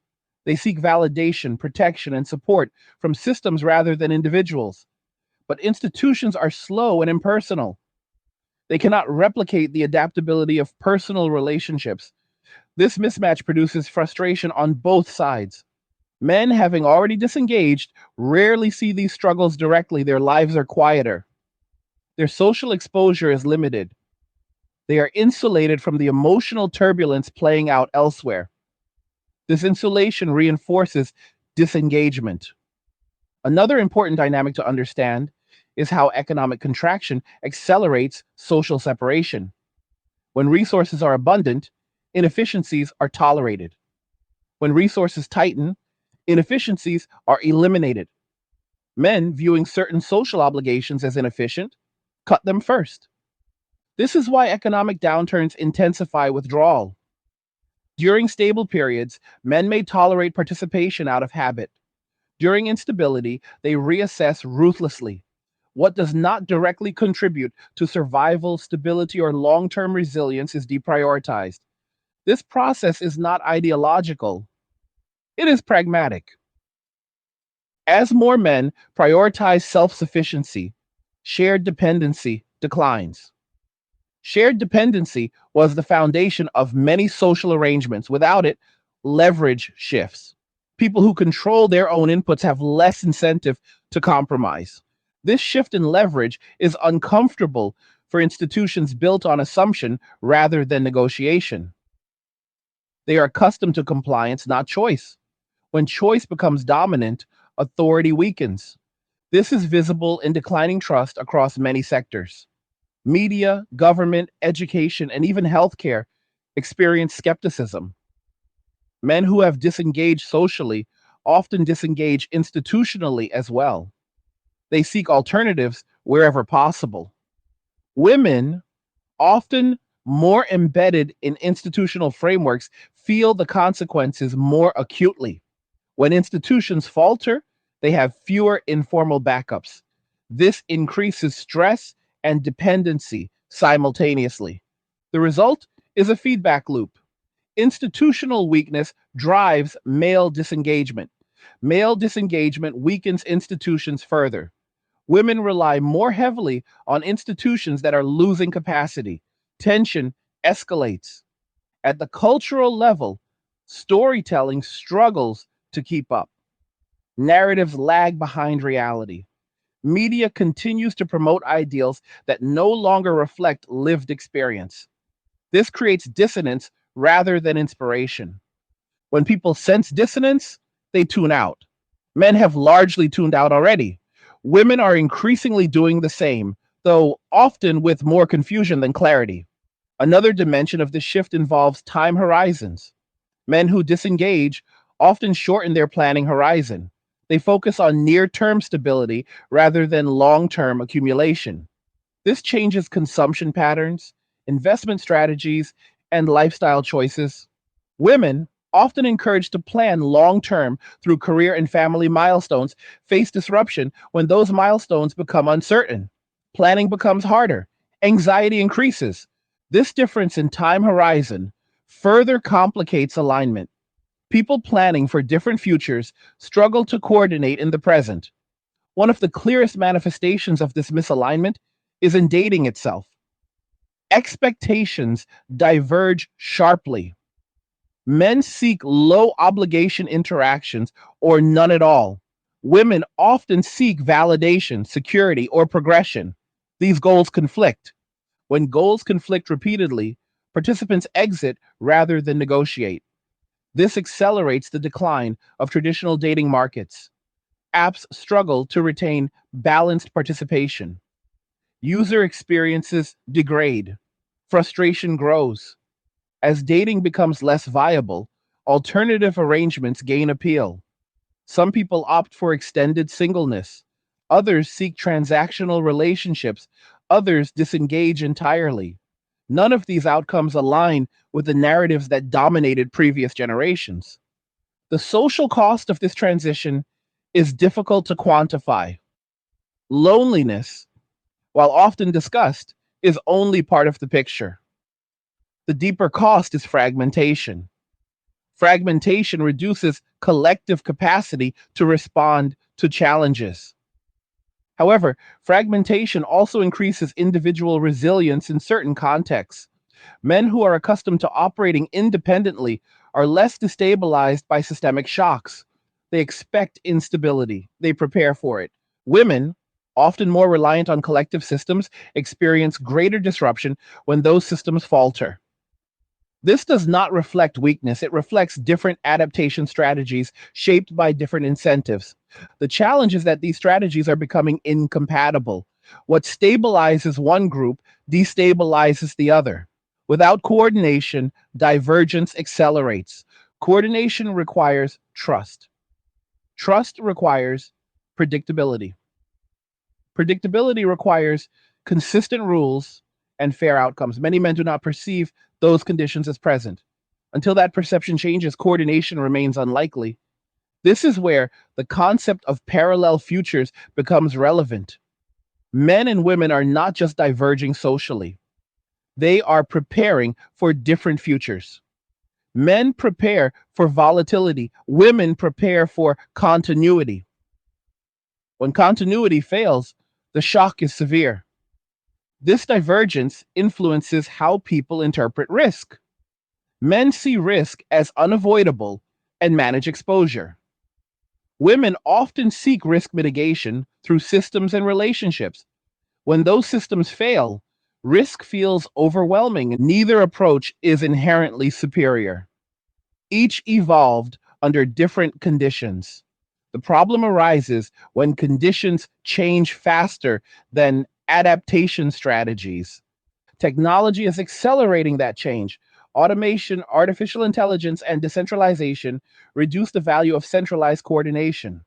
They seek validation, protection, and support from systems rather than individuals. But institutions are slow and impersonal. They cannot replicate the adaptability of personal relationships. This mismatch produces frustration on both sides. Men, having already disengaged, rarely see these struggles directly. Their lives are quieter. Their social exposure is limited. They are insulated from the emotional turbulence playing out elsewhere. This insulation reinforces disengagement. Another important dynamic to understand is how economic contraction accelerates social separation. When resources are abundant, inefficiencies are tolerated. When resources tighten, inefficiencies are eliminated. Men, viewing certain social obligations as inefficient, cut them first. This is why economic downturns intensify withdrawal. During stable periods, men may tolerate participation out of habit. During instability, they reassess ruthlessly. What does not directly contribute to survival, stability, or long term resilience is deprioritized. This process is not ideological, it is pragmatic. As more men prioritize self sufficiency, shared dependency declines. Shared dependency was the foundation of many social arrangements. Without it, leverage shifts. People who control their own inputs have less incentive to compromise. This shift in leverage is uncomfortable for institutions built on assumption rather than negotiation. They are accustomed to compliance, not choice. When choice becomes dominant, authority weakens. This is visible in declining trust across many sectors. Media, government, education, and even healthcare experience skepticism. Men who have disengaged socially often disengage institutionally as well. They seek alternatives wherever possible. Women, often more embedded in institutional frameworks, feel the consequences more acutely. When institutions falter, they have fewer informal backups. This increases stress and dependency simultaneously. The result is a feedback loop. Institutional weakness drives male disengagement. Male disengagement weakens institutions further. Women rely more heavily on institutions that are losing capacity. Tension escalates. At the cultural level, storytelling struggles to keep up. Narratives lag behind reality. Media continues to promote ideals that no longer reflect lived experience. This creates dissonance rather than inspiration. When people sense dissonance, they tune out. Men have largely tuned out already. Women are increasingly doing the same, though often with more confusion than clarity. Another dimension of this shift involves time horizons. Men who disengage often shorten their planning horizon. They focus on near term stability rather than long term accumulation. This changes consumption patterns, investment strategies, and lifestyle choices. Women, often encouraged to plan long term through career and family milestones, face disruption when those milestones become uncertain. Planning becomes harder, Anxiety increases. This difference in time horizon further complicates alignment. People planning for different futures struggle to coordinate in the present. One of the clearest manifestations of this misalignment is in dating itself. Expectations diverge sharply. Men seek low obligation interactions or none at all. Women often seek validation, security, or progression. These goals conflict. When goals conflict repeatedly, participants exit rather than negotiate. This accelerates the decline of traditional dating markets. Apps struggle to retain balanced participation. User experiences degrade. Frustration grows. As dating becomes less viable, alternative arrangements gain appeal. Some people opt for extended singleness. Others seek transactional relationships. Others disengage entirely. None of these outcomes align with the narratives that dominated previous generations. The social cost of this transition is difficult to quantify. Loneliness, while often discussed, is only part of the picture. The deeper cost is fragmentation. Fragmentation reduces collective capacity to respond to challenges. However, fragmentation also increases individual resilience in certain contexts. Men who are accustomed to operating independently are less destabilized by systemic shocks. They expect instability, they prepare for it. Women, often more reliant on collective systems, experience greater disruption when those systems falter. This does not reflect weakness, it reflects different adaptation strategies shaped by different incentives. The challenge is that these strategies are becoming incompatible. What stabilizes one group destabilizes the other. Without coordination, divergence accelerates. Coordination requires trust. Trust requires predictability. Predictability requires consistent rules and fair outcomes. Many men do not perceive those conditions as present. Until that perception changes, coordination remains unlikely. This is where the concept of parallel futures becomes relevant. Men and women are not just diverging socially, they are preparing for different futures. Men prepare for volatility, women prepare for continuity. When continuity fails, the shock is severe. This divergence influences how people interpret risk. Men see risk as unavoidable and manage exposure. Women often seek risk mitigation through systems and relationships. When those systems fail, risk feels overwhelming. Neither approach is inherently superior. Each evolved under different conditions. The problem arises when conditions change faster than adaptation strategies. Technology is accelerating that change. Automation, artificial intelligence, and decentralization reduce the value of centralized coordination.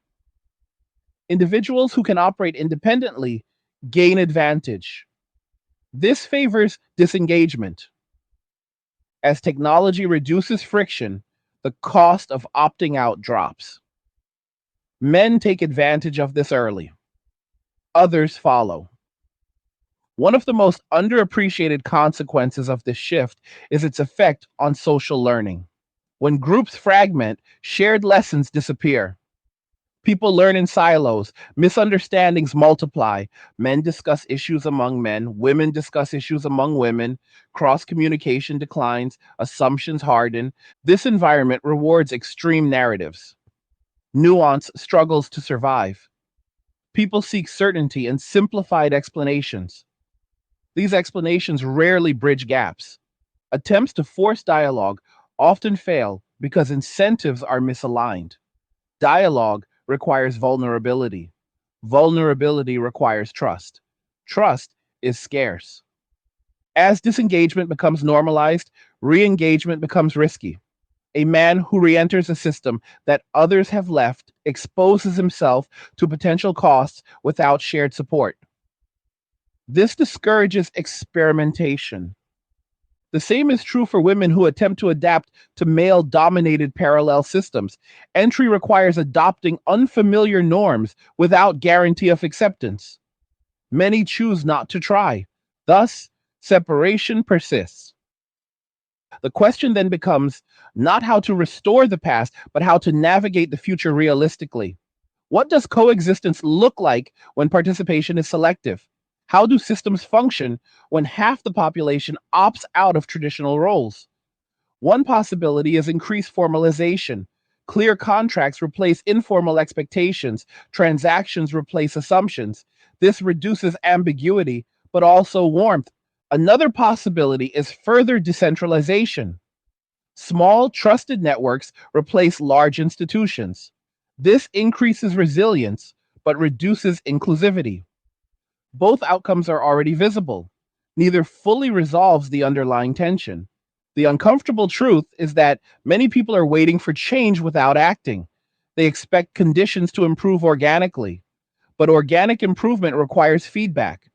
Individuals who can operate independently gain advantage. This favors disengagement. As technology reduces friction, the cost of opting out drops. Men take advantage of this early. Others follow. One of the most underappreciated consequences of this shift is its effect on social learning. When groups fragment, shared lessons disappear. People learn in silos, misunderstandings multiply. Men discuss issues among men, women discuss issues among women, cross communication declines, assumptions harden. This environment rewards extreme narratives. Nuance struggles to survive. People seek certainty and simplified explanations. These explanations rarely bridge gaps. Attempts to force dialogue often fail because incentives are misaligned. Dialogue requires vulnerability. Vulnerability requires trust. Trust is scarce. As disengagement becomes normalized, re engagement becomes risky. A man who re enters a system that others have left exposes himself to potential costs without shared support. This discourages experimentation. The same is true for women who attempt to adapt to male dominated parallel systems. Entry requires adopting unfamiliar norms without guarantee of acceptance. Many choose not to try. Thus, separation persists. The question then becomes not how to restore the past, but how to navigate the future realistically. What does coexistence look like when participation is selective? How do systems function when half the population opts out of traditional roles? One possibility is increased formalization. Clear contracts replace informal expectations, transactions replace assumptions. This reduces ambiguity, but also warmth. Another possibility is further decentralization. Small, trusted networks replace large institutions. This increases resilience, but reduces inclusivity. Both outcomes are already visible. Neither fully resolves the underlying tension. The uncomfortable truth is that many people are waiting for change without acting. They expect conditions to improve organically, but organic improvement requires feedback.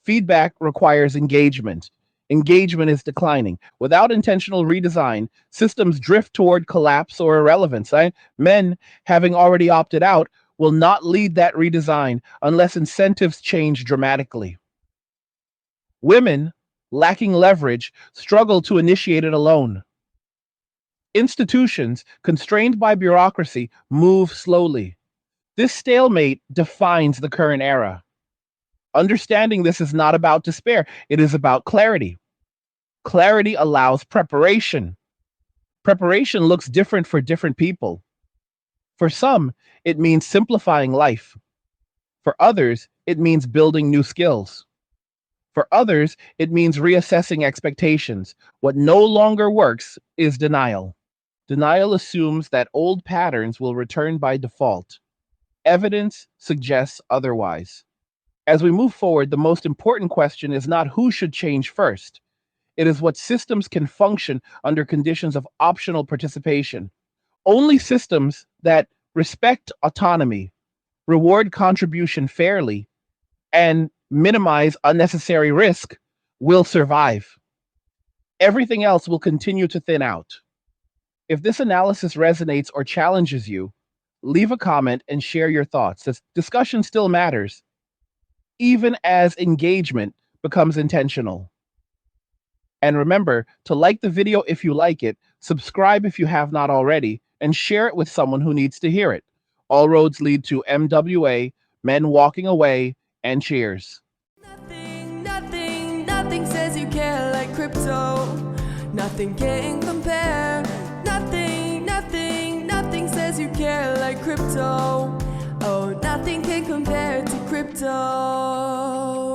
Feedback requires engagement. Engagement is declining. Without intentional redesign, systems drift toward collapse or irrelevance. Men, having already opted out, will not lead that redesign unless incentives change dramatically. Women, lacking leverage, struggle to initiate it alone. Institutions, constrained by bureaucracy, move slowly. This stalemate defines the current era. Understanding this is not about despair, it is about clarity. Clarity allows preparation. Preparation looks different for different people. For some, it means simplifying life. For others, it means building new skills. For others, it means reassessing expectations. What no longer works is denial. Denial assumes that old patterns will return by default. Evidence suggests otherwise. As we move forward, the most important question is not who should change first. It is what systems can function under conditions of optional participation. Only systems that respect autonomy, reward contribution fairly, and minimize unnecessary risk will survive. Everything else will continue to thin out. If this analysis resonates or challenges you, leave a comment and share your thoughts. This discussion still matters, even as engagement becomes intentional. And remember to like the video if you like it, subscribe if you have not already, and share it with someone who needs to hear it. All roads lead to MWA, Men Walking Away, and cheers. Nothing says you care like crypto. Nothing can compare. Nothing says you care like crypto. Oh, nothing can compare to crypto.